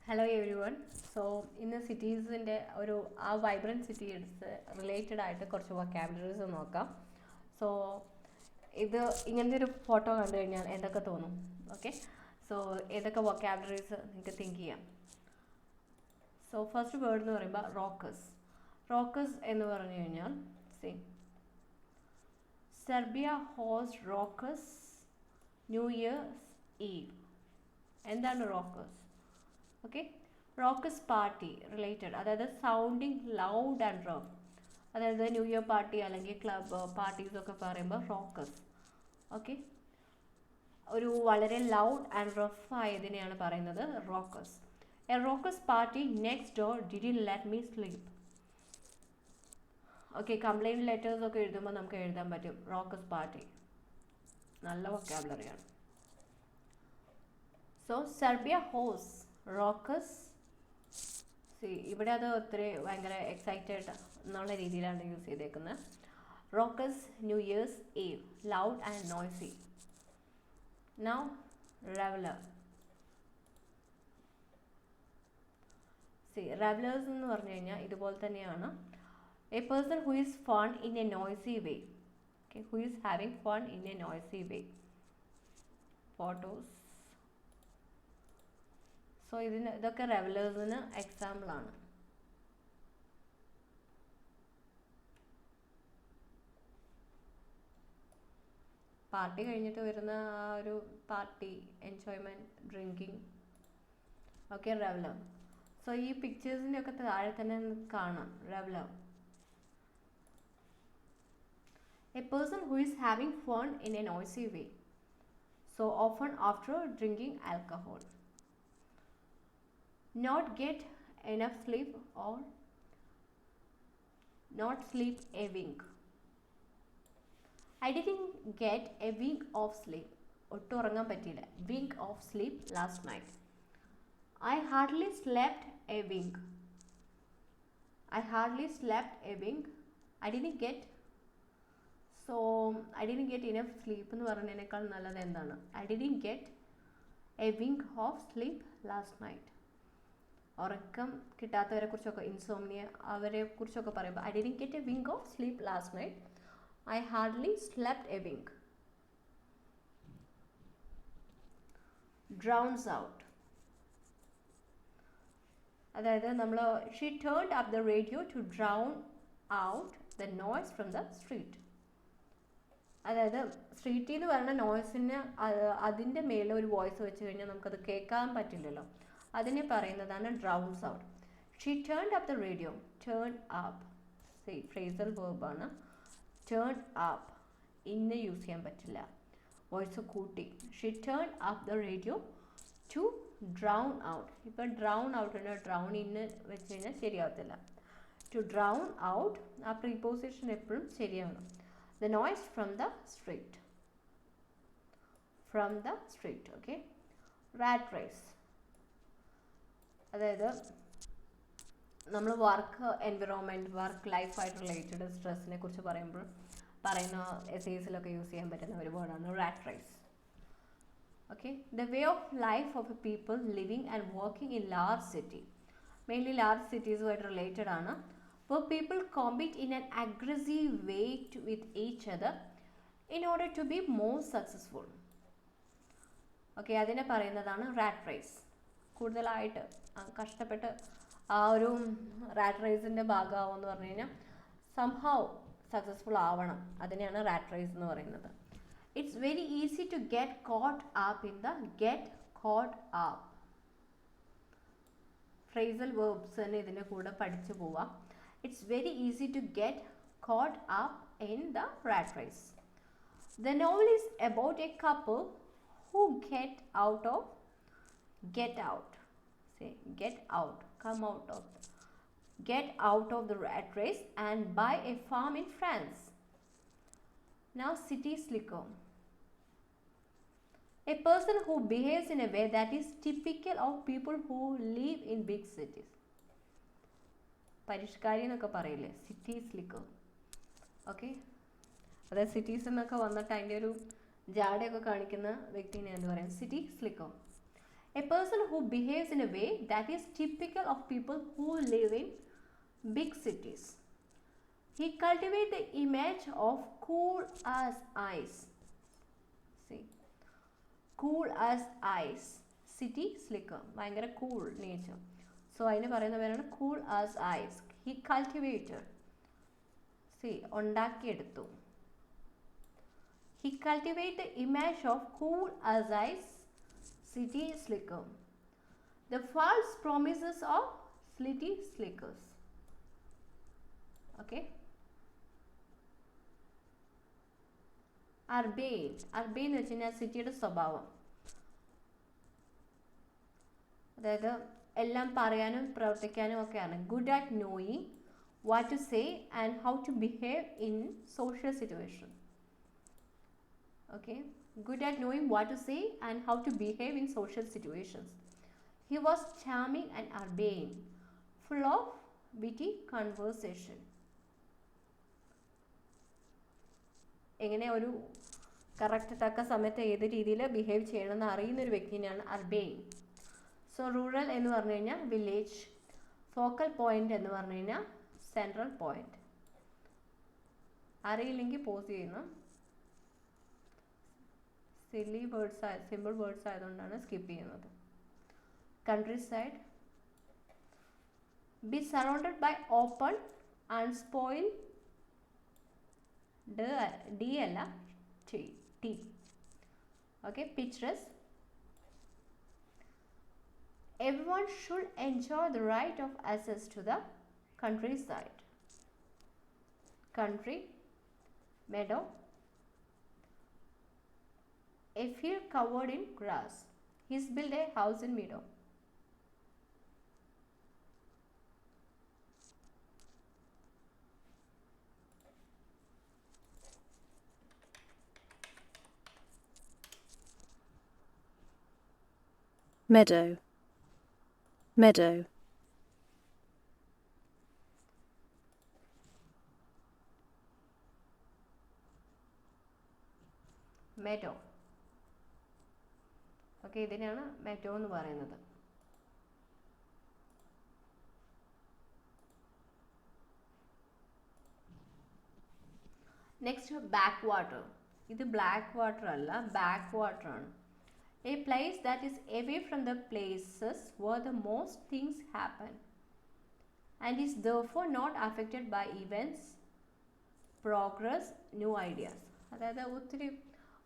Hello every one. So ഇന്ന് സിറ്റീസിൻ്റെ vibrant city എടുത്ത് related ആയിട്ട് കുറച്ച് വൊക്കാബുലറീസ് നോക്കാം. സോ ഇത് ഇങ്ങനത്തെ ഒരു ഫോട്ടോ കണ്ടു കഴിഞ്ഞാൽ എന്തൊക്കെ തോന്നും? ഓക്കെ, സോ ഏതൊക്കെ വൊക്കാബുലറീസ് നിങ്ങൾക്ക് തിങ്ക് ചെയ്യാം. സോ ഫസ്റ്റ് വേർഡ് എന്ന് പറയുമ്പോൾ റോക്കസ്. റോക്കസ് എന്ന് പറഞ്ഞു കഴിഞ്ഞാൽ Serbia host റോക്കസ് new year's eve. എന്താണ് റോക്കസ്? ഓക്കെ, റോക്കസ് പാർട്ടി റിലേറ്റഡ്, അതായത് സൗണ്ടിങ് ലൗഡ് ആൻഡ് റഫ്, അതായത് ന്യൂ ഇയർ പാർട്ടി അല്ലെങ്കിൽ ക്ലബ് പാർട്ടീസ് ഒക്കെ പറയുമ്പോൾ റോക്കസ്. ഓക്കെ, ഒരു വളരെ ലൗഡ് ആൻഡ് റഫ് ആയതിനെയാണ് പറയുന്നത് raucous. A raucous party next door didn't let me sleep. Okay, complaint letters ഒക്കെ എഴുതുമ്പോൾ നമുക്ക് എഴുതാൻ പറ്റും റോക്കസ് പാർട്ടി. നല്ല വൊക്കാബുലറിയാണ്. So Serbia host raucous. ഇവിടെ അത് ഒത്തിരി ഭയങ്കര എക്സൈറ്റഡ് എന്നുള്ള രീതിയിലാണ് യൂസ് ചെയ്തേക്കുന്നത്. Raucous new year's eve loud and noisy. Now reveller. Revellers എന്ന് പറഞ്ഞു കഴിഞ്ഞാൽ ഇതുപോലെ തന്നെയാണ്. A person who is fun in a noisy way. Okay, who is having fun in a noisy way. Photos. So ഇതൊക്കെ റെവലേഴ്സിന് എക്സാമ്പിളാണ്. Party കഴിഞ്ഞിട്ട് വരുന്ന ആ ഒരു party, enjoyment, drinking, okay, reveller. So ഈ പിക്ചേഴ്സിൻ്റെ ഒക്കെ താഴെ തന്നെ കാണാം reveller. A person who is having fun in a noisy way, so often after drinking alcohol. Not get enough sleep or not sleep a wink. I didn't get a wink of sleep. ഒട്ടും ഉറങ്ങാൻ പറ്റിയില്ല. Wink of sleep last night. I hardly slept a wink. I hardly slept a wink. I didn't get. So I didn't get enough sleep എന്ന് പറയുന്നതിനേക്കാൾ നല്ലത് എന്താണ്? I didn't get a wink of sleep last night. ഉറക്കം കിട്ടാത്തവരെ കുറിച്ചൊക്കെ, insomnia, അവരെ കുറിച്ചൊക്കെ പറയുമ്പോൾ I didn't get a wink of sleep last night. I hardly slept a wink. Drowns out, അതായത് നമ്മൾ she turned up the radio to drown out the noise from the street. അതായത് സ്ട്രീറ്റിൽ നിന്ന് വരുന്ന നോയ്സിന് അതിൻ്റെ മേലെ ഒരു വോയിസ് വെച്ച് കഴിഞ്ഞാൽ നമുക്കത് കേൾക്കാൻ പറ്റില്ലല്ലോ. അതിനെ പറയുന്നതാണ് drowns out. She turned up the radio. Turn up phrasal വേർബാണ്. ടേൺ അപ്പ് ഇന്ന് യൂസ് ചെയ്യാൻ പറ്റില്ല, വോയിസ് കൂട്ടി. She turn up the radio to drown out. ഇപ്പം ഡ്രൗൺ ഔട്ടിന് ഡ്രൗൺ ഇന്ന് വെച്ച് കഴിഞ്ഞാൽ ശരിയാവത്തില്ല. ടു ഡ്രൗൺ ഔട്ട് ആ പ്രീപോസിഷൻ എപ്പോഴും ശരിയാണ്. The noise from the street. From the street. Okay, rat race, അതായത് നമ്മൾ വർക്ക് എൻവിറോൺമെൻറ്റ്, വർക്ക് ലൈഫായിട്ട് റിലേറ്റഡ് സ്ട്രെസ്സിനെ കുറിച്ച് പറയുന്ന എസ്സേസിലൊക്കെ യൂസ് ചെയ്യാൻ പറ്റുന്ന ഒരു വേർഡാണ് rat race. Okay, the way of life of a people living and working in large city. Mainly large സിറ്റീസുമായിട്ട് റിലേറ്റഡ് ആണ്. where people compete in an aggressive way with each other in order to be more successful. Okay, അതിനെ പറയുന്നതാണ് rat race. കൂടുതലായിട്ട് കഷ്ടപ്പെട്ട് ആ ഒരു rat റേസിൻ്റെ ഭാഗമാവുമെന്ന് പറഞ്ഞു കഴിഞ്ഞാൽ സംഹൗ സക്സസ്ഫുൾ ആവണം. അതിനെയാണ് റാറ്റ് റേസ് എന്ന് പറയുന്നത്. It's very easy to get caught up in the get caught up. Phrasal verbs തന്നെ ഇതിൻ്റെ കൂടെ പഠിച്ചു പോവാം. It's very easy to get caught up in the rat race. The novel is about a couple who get out. Say get out, come out of. Get out of the rat race and buy a farm in France. Now city slicker. A person who behaves in a way that is typical of people who live in big cities. പരിഷ്കാരി എന്നൊക്കെ പറയില്ലേ, city slicker. Okay, അതായത് cities എന്നൊക്കെ വന്നിട്ട് അതിൻ്റെ ഒരു ജാടയൊക്കെ കാണിക്കുന്ന വ്യക്തിനെ എന്ന് പറയും city slicker. A person who behaves in a way that is typical of people who live in big cities. He cultivates the image of cool as ice. See, cool as ice. City slicker. ഭയങ്കര cool nature. So അതിന് പറയുന്ന പേരാണ് cool as ice. He cultivated. See, ഉണ്ടാക്കിയെടുത്തു. He cultivated the image of cool as ice, city slicker. The false promises of city slickers. Okay. Urbane. Urbane എന്ന് വെച്ച് കഴിഞ്ഞാൽ സിറ്റിയുടെ സ്വഭാവം. അതായത് എല്ലാം പറയാനും പ്രവർത്തിക്കാനും ഒക്കെയാണ്. Good at knowing what to say and how to behave in social situation. Okay, good at knowing what to say and how to behave in social situations. He was charming and urbane, full of witty conversation. എങ്ങനെ ഒരു correct തക്ക സമയത്ത് ഏത് രീതിയിൽ behave ചെയ്യണമെന്ന് അറിയുന്ന ഒരു വ്യക്തിനെയാണ് അർബെയിൻ. So rural എന്ന് പറഞ്ഞു കഴിഞ്ഞാൽ വില്ലേജ്. ഫോക്കൽ പോയിന്റ് എന്ന് പറഞ്ഞു കഴിഞ്ഞാൽ സെൻട്രൽ പോയിന്റ്. അറിയില്ലെങ്കിൽ പോസ് ചെയ്യുന്നു. സില്ലി വേർഡ്സ് സിമ്പിൾ വേർഡ്സ് ആയതുകൊണ്ടാണ് സ്കിപ്പ് ചെയ്യുന്നത്. Countryside. Be surrounded by open unspoiled. D അല്ല T. Okay. Picturesque. Everyone should enjoy the right of access to the countryside. Country. Meadow. A field covered in grass. He's built a house in meadow. Meadow. Meadow. Meadow. Okay, ഇതിനാണ് meadow എന്ന് പറയുന്നത്. Next back water. ഇത് black water അല്ല, back water ആണ്. A place that is away from the places where the most things happen and is therefore not affected by events, progress, new ideas. അതായത് ഒത്തിരി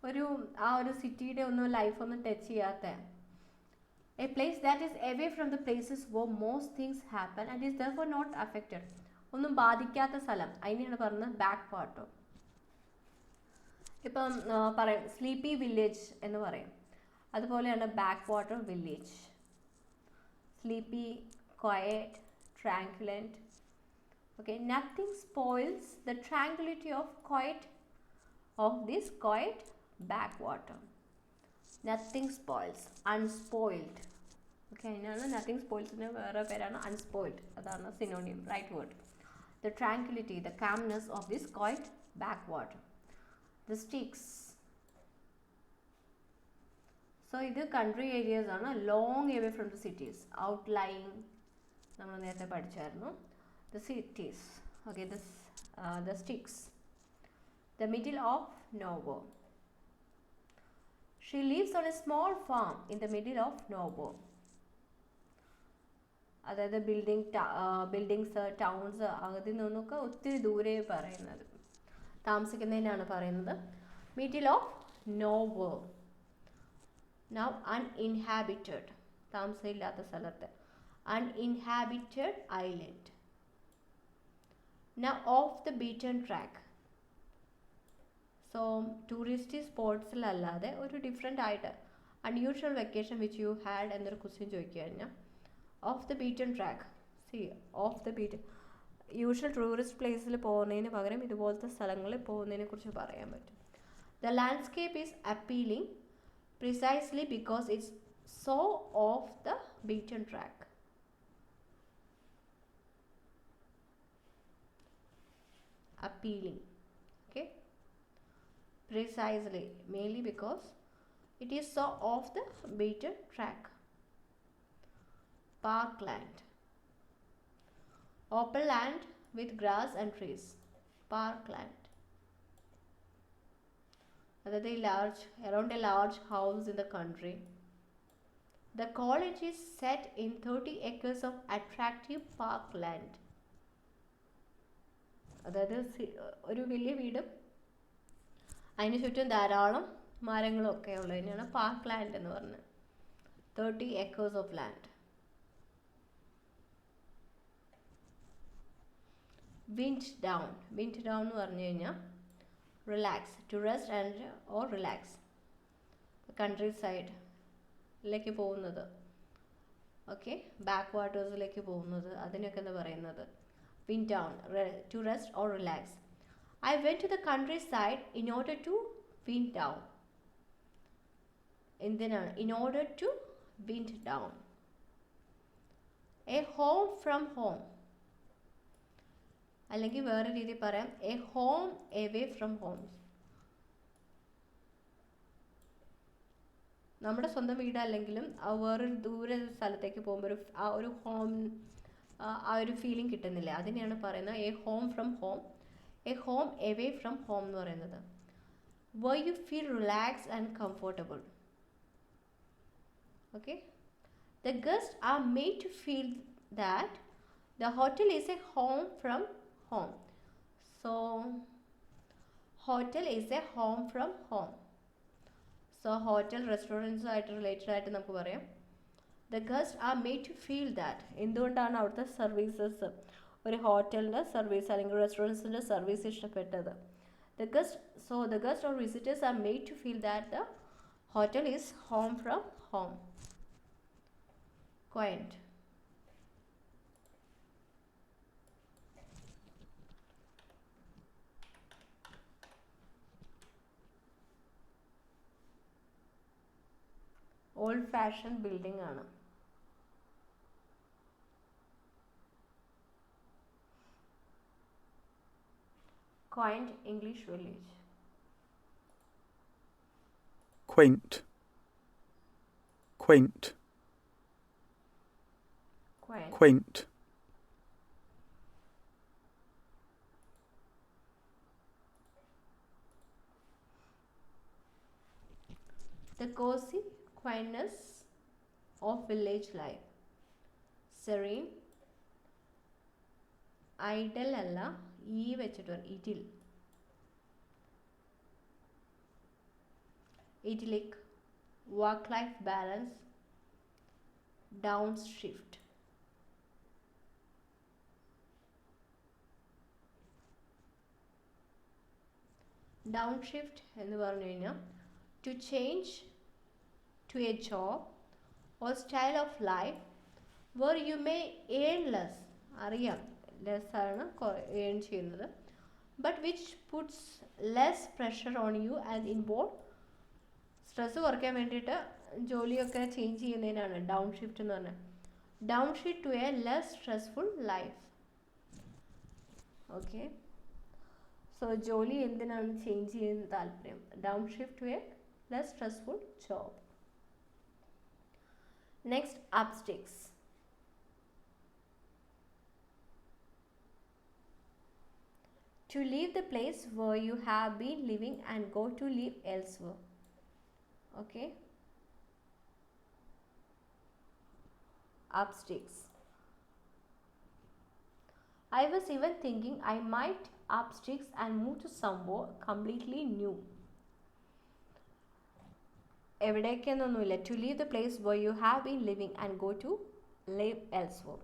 ഒരു ആ ഒരു സിറ്റിയുടെ ഒന്നും ലൈഫൊന്നും ടച്ച് ചെയ്യാത്ത. A place that is away from the places where most things happen and is therefore not affected. ഒന്നും ബാധിക്കാത്ത സ്ഥലം, അതിനെയാണ് പറയുന്നത് ബാക്ക് വാട്ടർ. ഇപ്പം പറയും സ്ലീപ്പി വില്ലേജ് എന്ന് പറയും, അതുപോലെയാണ് backwater village. Sleepy, quiet, tranquil. Okay, nothing spoils the tranquillity of quiet of this quiet backwater. Nothing spoils, unspoiled. Okay, അതിനാണ് nothing spoils ന് വേറെ പേരാണ് unspoiled. അതാണ് synonym, right word. The tranquility, the calmness of this quiet backwater. The sticks. So ഇത് country areas ആണ്, long away from the cities, outlying. നമ്മൾ നേരത്തെ പഠിച്ചായിരുന്നു. The cities. Okay, the sticks. The middle of nowhere. She lives on a small farm in the middle of nowhere. അതായത് buildings, towns അതിൽ നിന്നൊക്കെ ഒത്തിരി ദൂരെ പറയുന്നത്, താമസിക്കുന്നതിനാണ് പറയുന്നത്. Middle of nowhere. Now uninhabited, താമസമില്ലാത്ത സ്ഥലത്ത്. Uninhabited island. Now off the beaten track. So tourist സ്പോട്ട്സിലല്ലാതെ ഒരു ഡിഫറെൻ്റ് ആയിട്ട് unusual vacation which you had എന്നൊരു ക്വസ്റ്റ്യൻ ചോദിക്കുക കഴിഞ്ഞാൽ off the beaten track. See off the beaten, usual tourist പ്ലേസിൽ പോകുന്നതിന് പകരം ഇതുപോലത്തെ സ്ഥലങ്ങളിൽ പോകുന്നതിനെ കുറിച്ച് പറയാൻ പറ്റും. The landscape is appealing precisely because it's so of the beaten track. Appealing. Okay. Precisely, mainly because it is so off the beaten track. Parkland. Open land with grass and trees. Parkland. അതായത് around a large house in the country. The college is set in 30 acres of attractive parkland. അതായത് ഒരു വലിയ വീടും അതിന് ചുറ്റും ധാരാളം മരങ്ങളും ഒക്കെ ഉള്ളതിനാണ് പാർക്ക് ലാൻഡ് എന്ന് പറഞ്ഞത്. 30 acres of land. Wind down. Wind down എന്ന് പറഞ്ഞു കഴിഞ്ഞാൽ relax, to rest and or relax. കൺട്രി സൈഡിലേക്ക് പോകുന്നത്, ഓക്കെ, ബാക്ക് വാട്ടേഴ്സിലേക്ക് പോകുന്നത്, അതിനൊക്കെ എന്താ പറയുന്നത്? Wind down, to rest or relax. I went to the countryside in order to wind down. എന്തിനാണ്? In order to wind down. A home from home. അല്ലെങ്കിൽ വേറെ രീതി പറയാം, a home away from home. നമ്മുടെ സ്വന്തം വീടല്ലെങ്കിലും വേറൊരു ദൂരെ സ്ഥലത്തേക്ക് പോകുമ്പോൾ ഒരു ഹോം, ആ ഒരു ഫീലിംഗ് കിട്ടുന്നില്ല, അതിനെയാണ് പറയുന്നത് A home from home, A home away from home എന്ന് പറയുന്നത്. where you feel relaxed and comfortable. Okay, the guests are made to feel that the hotel is a home from home. So hotel is a home from home. So hotel restaurants ആയിട്ട് related ആയിട്ട് നമുക്ക് പറയാം the guests are made to feel that. എന്തുകൊണ്ടാണ് അവിടുത്തെ services, ഒരു ഹോട്ടലിൻ്റെ service അല്ലെങ്കിൽ റെസ്റ്റോറൻറ്റ്സിൻ്റെ service ഇഷ്ടപ്പെട്ടത്? the guests or visitors are made to feel that the hotel is home from home. Quaint. Old fashion building ആണ്. Quaint English village. Quaint. Quaint. Quaint. Quaint. The cozy quaintness of village life. Serene. Idle അല്ല, ഈ വെച്ചിട്ട് ഇതിൽ. Idyllic. Work-life balance. Downshift. Downshift എന്ന് പറഞ്ഞു കഴിഞ്ഞാൽ to change to a job or style of life where you may earn less. അറിയാം, less ആണ് earn ചെയ്യുന്നത്, but which puts less pressure on you and involve. Stress കുറയ്ക്കാൻ വേണ്ടിയിട്ട് ജോലിയൊക്കെ change ചെയ്യുന്നതിനാണ് ഡൗൺ ഷിഫ്റ്റ് എന്ന് പറഞ്ഞാൽ. Downshift to a less stressful life. Okay, so ജോലി എന്തിനാണ് ചേഞ്ച് ചെയ്യുന്ന താല്പര്യം? Downshift to a less stressful job. Next, up sticks. To leave the place where you have been living and go to live elsewhere. Okay, upsticks. I was even thinking I might upsticks and move to somewhere completely new. എവിടേക്കെന്നൊന്നുമില്ല. To leave the place where you have been living and go to live elsewhere.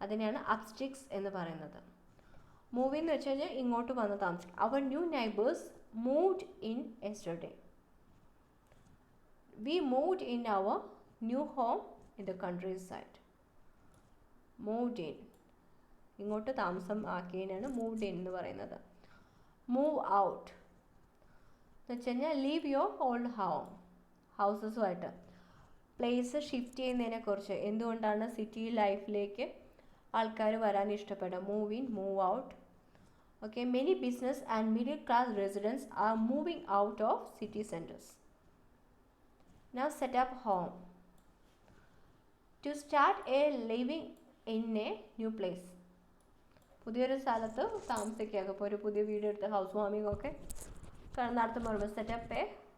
അതിനെയാണ് upsticks എന്ന് പറയുന്നത്. Move എന്ന് വെച്ച് കഴിഞ്ഞാൽ ഇങ്ങോട്ട് വന്ന് താമസിക്കും. Our new neighbours moved in yesterday. We moved in our new home in the countryside. Moved in, ഇങ്ങോട്ട് താമസം ആക്കിയതിനാണ് മൂവ്ഡ് ഇൻ എന്ന് പറയുന്നത്. മൂവ് ഔട്ട് എന്ന് വെച്ച് കഴിഞ്ഞാൽ ലീവ് യുവർ ഓൾഡ് ഹൗസസുമായിട്ട് പ്ലേസ് ഷിഫ്റ്റ് ചെയ്യുന്നതിനെക്കുറിച്ച്, എന്തുകൊണ്ടാണ് സിറ്റി ലൈഫിലേക്ക് ആൾക്കാർ വരാൻ ഇഷ്ടപ്പെടുക. Move in, move out. Okay, many business and middle class residents are moving out of city centers. Now set up home. To start a living in a new place. പുതിയൊരു സ്ഥലത്ത് താമസിക്കുക. ഇപ്പോൾ ഒരു പുതിയ വീട് എടുത്ത് ഹൗസ് വാമിംഗ് ഒക്കെ നടത്തുമ്പോൾ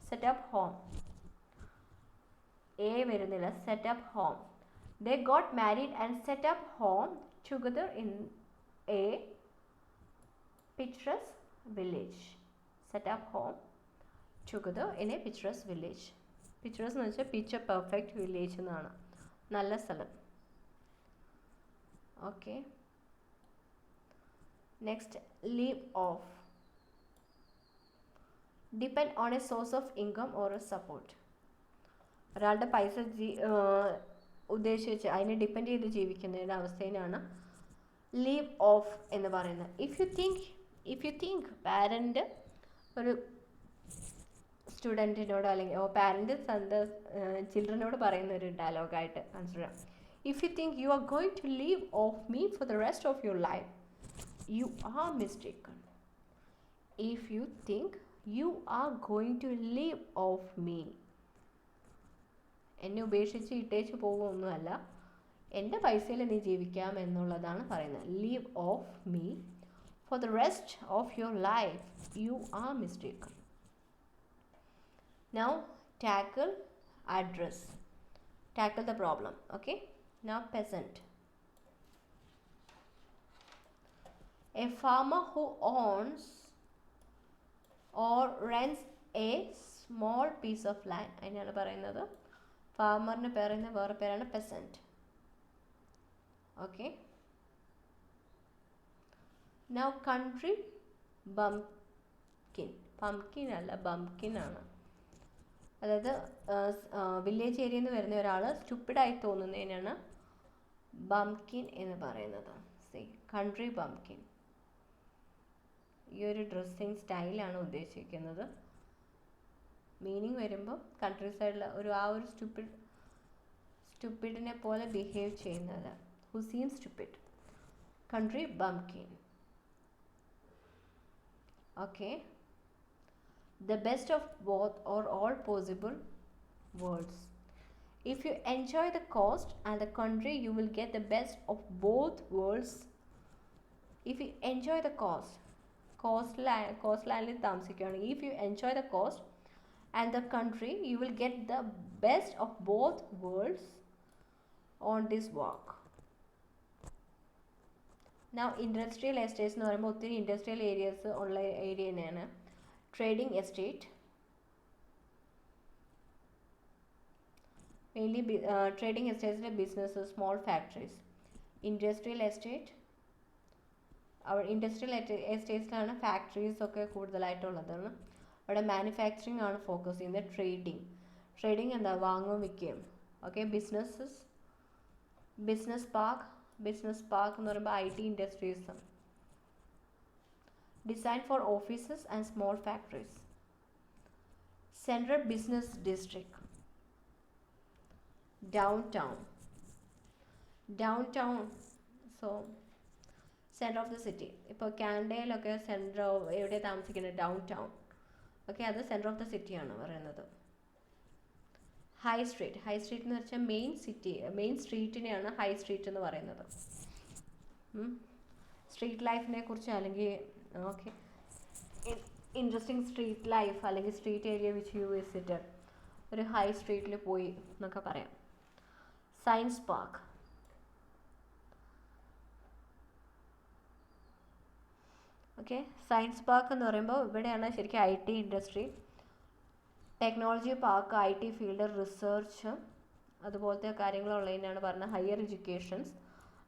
സെറ്റപ്പ് ഹോം. എ വരുന്നില്ല, setup home. They got married and setup home together in A picturesque village. Set up home together in a picturesque village. Picturesque എന്ന് വെച്ചാൽ പിക്ചർ പെർഫെക്റ്റ് വില്ലേജ് എന്നാണ്, നല്ല സ്ഥലം. Okay, next leave of. Depend on A source of income or A support. ഒരാളുടെ പൈസ ഉദ്ദേശിച്ച് അതിനെ depend ചെയ്ത് ജീവിക്കുന്നതിൻ്റെ അവസ്ഥയിലാണ് ലീവ് ഓഫ് എന്ന് പറയുന്നത്. ഇഫ് യു തിങ്ക് പാരൻ്റ് ഒരു സ്റ്റുഡൻറ്റിനോട് അല്ലെങ്കിൽ പാരൻ്റ് ചിൽഡ്രനോട് പറയുന്ന ഒരു ഡയലോഗായിട്ട് കൺസിഡർ ചെയ്യാം. If you think you are going to leave off me for the rest of your life, you are mistaken. If you think you are going to leave off me, എന്നെ ഉപേക്ഷിച്ച് ഇട്ടേച്ച് പോകുമൊന്നുമല്ല, എൻ്റെ പൈസയിൽ നീ ജീവിക്കാം എന്നുള്ളതാണ് പറയുന്നത്. Leave off me for the rest of your life, you are mistaken. Now tackle the problem. Okay, now peasant. A farmer who owns or rents a small piece of land. അതിനാണ് പറയുന്നത്. ഫാമറിന് പറയുന്ന വേറെ പേരാണ് peasant. Okay, now country bumpkin. Pumpkin അല്ല, ബംകിൻ ആണ്. അതായത് village ഏരിയയിൽ നിന്ന് വരുന്ന ഒരാൾ സ്റ്റുപ്പിഡായി തോന്നുന്നതിനാണ് ബംകിൻ എന്ന് പറയുന്നത്. കൺട്രി ബംകിൻ. ഈ ഒരു ഡ്രസ്സിങ് സ്റ്റൈലാണ് ഉദ്ദേശിക്കുന്നത്. മീനിങ് വരുമ്പോൾ കൺട്രി സൈഡിൽ ആ ഒരു സ്റ്റുപ്പിഡിനെ പോലെ ബിഹേവ് ചെയ്യുന്നത്. Who seem stupid. Country bumpkin. Okay, the best of both or all possible worlds. If you enjoy the coast and the country, you will get the best of both worlds. If you enjoy the coastline താമസിക്കുകയാണ്. If you enjoy the coast and the country, you will get the best of both worlds on this walk. Now industrial estates എന്ന് പറയുമ്പോൾ ഒത്തിരി industrial areas ഉള്ള area തന്നെയാണ്. Trading estate, mainly trading എസ്റ്റേറ്റ്സിലെ business, small factories. Industrial estate, industrial എസ്റ്റേറ്റ്സിലാണ് factories ഒക്കെ കൂടുതലായിട്ടുള്ളതാണ്. അവിടെ മാനുഫാക്ചറിങ് ആണ് ഫോക്കസ് ചെയ്യുന്നത്. ട്രേഡിംഗ് എന്താ, വാങ്ങുകയും വിൽക്കുകയും. ഓക്കെ, ബിസിനസ് പാർക്ക് എന്ന് പറയുമ്പോൾ IT industries. Design for offices and small factories. Central business district. Down town so centre of the city. ഇപ്പോൾ കാനഡയിലൊക്കെ എവിടെ താമസിക്കുന്നത്, ഡൗൺ ടൗൺ. ഓക്കെ, അത് സെൻറ്റർ ഓഫ് ദ സിറ്റിയാണ് പറയുന്നത്. ഹൈ സ്ട്രീറ്റ് എന്ന് വെച്ചാൽ മെയിൻ സ്ട്രീറ്റിനെയാണ് ഹൈ സ്ട്രീറ്റ് എന്ന് പറയുന്നത്. സ്ട്രീറ്റ് ലൈഫിനെ കുറിച്ച് അല്ലെങ്കിൽ ഓക്കെ, ഇൻട്രസ്റ്റിംഗ് സ്ട്രീറ്റ് ലൈഫ് അല്ലെങ്കിൽ street area which you visited, ഒരു ഹൈ സ്ട്രീറ്റിൽ പോയി എന്നൊക്കെ പറയാം. Science park. Okay, science park എന്ന് പറയുമ്പോൾ ഇവിടെയാണ് ശരിക്കും IT industry, technology park, IT field, research അതുപോലത്തെ കാര്യങ്ങളുള്ളതിനാണ് പറയുന്നത്. ഹയർ എഡ്യൂക്കേഷൻസ്,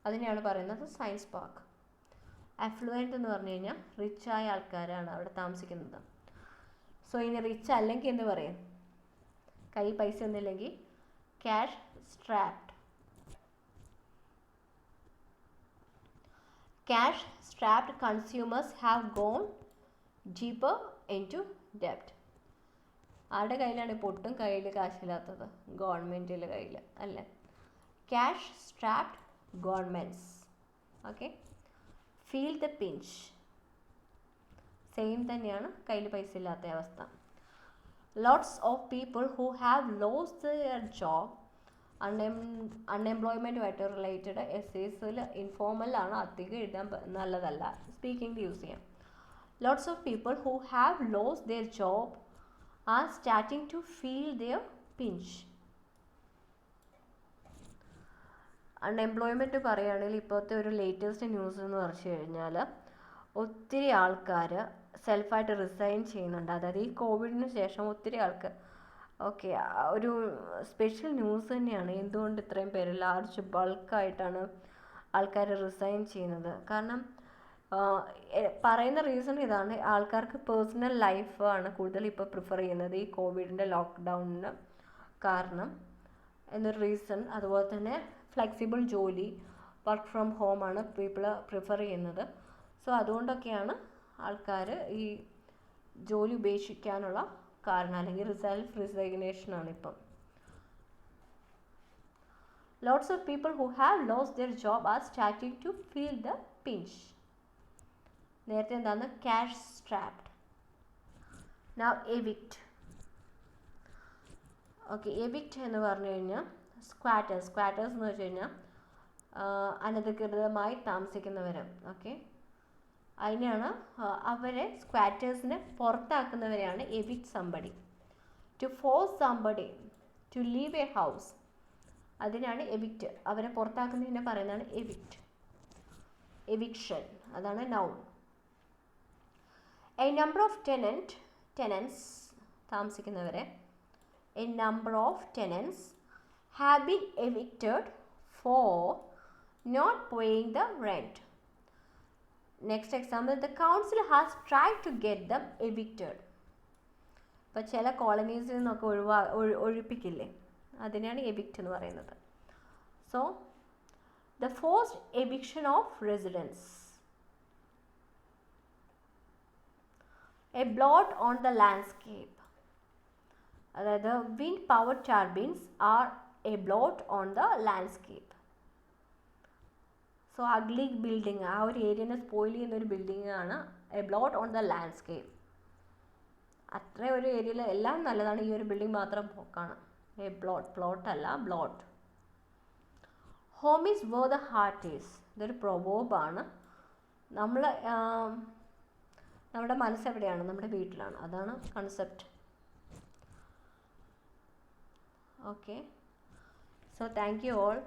അതിനെയാണ് പറയുന്നത് സയൻസ് പാർക്ക്. അഫ്ലുവൻറ്റ് എന്ന് പറഞ്ഞു കഴിഞ്ഞാൽ റിച്ചായ ആൾക്കാരാണ് അവിടെ താമസിക്കുന്നത്. സോ ഇനി റിച്ച് അല്ലെങ്കിൽ എന്ന് പറയും, കൈ പൈസ ഒന്നുമില്ലെങ്കിൽ cash strapped consumers have gone deeper into debt. ആരുടെ കയ്യിലാണ് ഇപ്പോൾ ഒട്ടും കയ്യിൽ കാശില്ലാത്തത്? ഗവൺമെൻറ്റിൻ്റെ കയ്യിൽ അല്ലേ. Cash strapped governments. Okay, feel the pinch, same തന്നെയാണ് കയ്യിൽ പൈസ ഇല്ലാത്ത അവസ്ഥ. Lots of people who have lost their job അൺഎംപ്ലോയ്മെൻറ്റുമായിട്ട് റിലേറ്റഡ് എസ്സേസിൽ ഇൻഫോർമലാണ് അധികം എഴുതാൻ നല്ലതല്ല, സ്പീക്കിംഗ് യൂസ് ചെയ്യാം. Lots of people who have lost their job are starting to feel their pinch. Unemployment പറയുകയാണെങ്കിൽ ഇപ്പോഴത്തെ ഒരു ലേറ്റസ്റ്റ് ന്യൂസ് എന്ന് പറഞ്ഞു കഴിഞ്ഞാൽ ഒത്തിരി ആൾക്കാർ സെൽഫായിട്ട് റിസൈൻ ചെയ്യുന്നുണ്ട്. അതായത് ഈ കോവിഡിന് ശേഷം ഒത്തിരി ആൾക്ക് ഓക്കെ ഒരു സ്പെഷ്യൽ ന്യൂസ് തന്നെയാണ് എന്തുകൊണ്ട് ഇത്രയും പേര് ലാർജ് ബൾക്കായിട്ടാണ് ആൾക്കാർ റിസൈൻ ചെയ്യുന്നത്. കാരണം പറയുന്ന റീസൺ ഇതാണ്, ആൾക്കാർക്ക് പേഴ്സണൽ ലൈഫാണ് കൂടുതൽ ഇപ്പോൾ പ്രിഫർ ചെയ്യുന്നത് ഈ കോവിഡിൻ്റെ ലോക്ക്ഡൗണിന് കാരണം എന്നൊരു റീസൺ. അതുപോലെ തന്നെ ഫ്ലെക്സിബിൾ ജോലി, വർക്ക് ഫ്രം ഹോമാണ് പീപ്പിൾ പ്രിഫർ ചെയ്യുന്നത്. സോ അതുകൊണ്ടൊക്കെയാണ് ആൾക്കാർ ഈ ജോലി ഉപേക്ഷിക്കാനുള്ള കാരണം, അല്ലെങ്കിൽ സെൽഫ് റിസൈഗ്നേഷനാണ് ഇപ്പം. Lots of people who have lost their job are starting to feel the pinch. നേരത്തെ എന്താണ് cash strapped. Now evict. Okay, evict എന്ന് പറഞ്ഞു കഴിഞ്ഞാൽ സ്ക്വാറ്റേഴ്സ് എന്ന് വെച്ച് കഴിഞ്ഞാൽ അനധികൃതമായി താമസിക്കുന്നവർ. ഓക്കെ, അതിനെയാണ് അവരെ സ്ക്വാറ്റേഴ്സിനെ പുറത്താക്കുന്നവരെയാണ് evict somebody. To force somebody to leave a house, അതിനാണ് എവിക്റ്റ്. അവരെ പുറത്താക്കുന്നതിനെ പറയുന്നതാണ് എവിക്റ്റ്, എവിക്ഷൻ. അതാണ് noun. A number of tenants താമസിക്കുന്നവരെ, a number of tenants have been evicted for not paying the rent. Next example, the council has tried to get them evicted. ഇപ്പോൾ ചില കോളനീസിൽ നിന്നൊക്കെ ഒഴിപ്പിക്കില്ലേ, അതിനാണ് എവിക്റ്റ് എന്ന് പറയുന്നത്. So the forced eviction of residence. A blot on the landscape, അതായത് wind power turbines are a blot on the landscape. So ugly building, ആ ഒരു ഏരിയനെ സ്പോയിൽ ചെയ്യുന്ന ഒരു ബിൽഡിംഗ് ആണ് a blot on the landscape. അത്ര ഒരു ഏരിയയിൽ എല്ലാം നല്ലതാണ്, ഈ ഒരു ബിൽഡിംഗ് മാത്രം പോക്കാണ്. എ പ്ലോട്ട് അല്ല, blot. Home is where the heart is, ഇതൊരു പ്രൊവേർബാണ്. നമ്മുടെ മനസ്സെവിടെയാണ്, നമ്മുടെ വീട്ടിലാണ്, അതാണ് concept. Okay, so thank you all.